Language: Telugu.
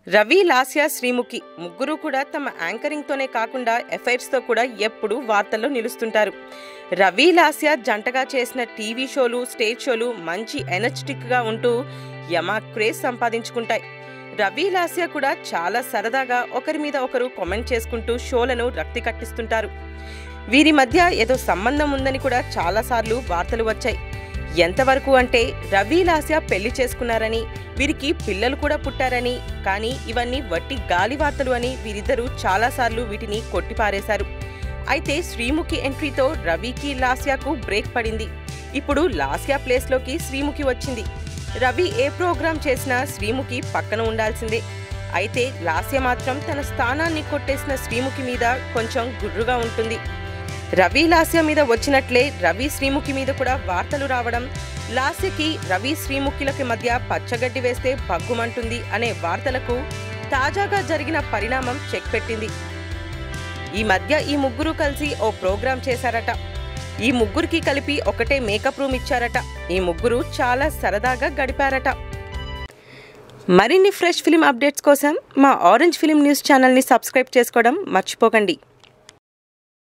రవి, లాస్య, శ్రీముఖి ముగ్గురు కూడా తమ యాంకరింగ్తోనే కాకుండా ఎఫైర్స్తో కూడా ఎప్పుడూ వార్తల్లో నిలుస్తుంటారు. రవి, లాస్య జంటగా చేసిన టీవీ షోలు, స్టేజ్ షోలు మంచి ఎనర్జెటిక్గా ఉంటూ యమా క్రేజ్ సంపాదించుకుంటాయి. రవి, లాస్య కూడా చాలా సరదాగా ఒకరి మీద ఒకరు కామెంట్ చేసుకుంటూ షోలను రక్తి కట్టిస్తుంటారు. వీరి మధ్య ఏదో సంబంధం ఉందని కూడా చాలాసార్లు వార్తలు వచ్చాయి. ఎంతవరకు అంటే రవి, లాస్య పెళ్లి చేసుకున్నారని, వీరికి పిల్లలు కూడా పుట్టారని, కానీ ఇవన్నీ వట్టి గాలి వార్తలు అని వీరిద్దరూ చాలాసార్లు వీటిని కొట్టిపారేశారు. అయితే శ్రీముఖి ఎంట్రీతో రవికి, లాస్యకు బ్రేక్ పడింది. ఇప్పుడు లాస్య ప్లేస్లోకి శ్రీముఖి వచ్చింది. రవి ఏ ప్రోగ్రాం చేసినా శ్రీముఖి పక్కన ఉండాల్సిందే. అయితే లాస్య మాత్రం తన స్థానాన్ని కొట్టేసిన శ్రీముఖి మీద కొంచెం గుర్రుగా ఉంటుంది. రవి, లాస్య మీద వచ్చినట్లే రవి, శ్రీముఖి మీద కూడా వార్తలు రావడం, లాస్యకి రవి, శ్రీముఖిలకి మధ్య పచ్చగడ్డి వేస్తే బగ్గుమంటుంది అనే వార్తలకు తాజాగా జరిగిన పరిణామం చెక్ పెట్టింది. ఈ మధ్య ఈ ముగ్గురు కలిసి ఓ ప్రోగ్రాం చేశారట. ఈ ముగ్గురికి కలిపి ఒకటే మేకప్ రూమ్ ఇచ్చారట. ఈ ముగ్గురు చాలా సరదాగా గడిపారట. మరిన్ని ఫ్రెష్ ఫిల్మ్ అప్డేట్స్ కోసం మా ఆరెంజ్ ఫిల్మ్ న్యూస్ ఛానల్ని సబ్స్క్రైబ్ చేసుకోవడం మర్చిపోకండి.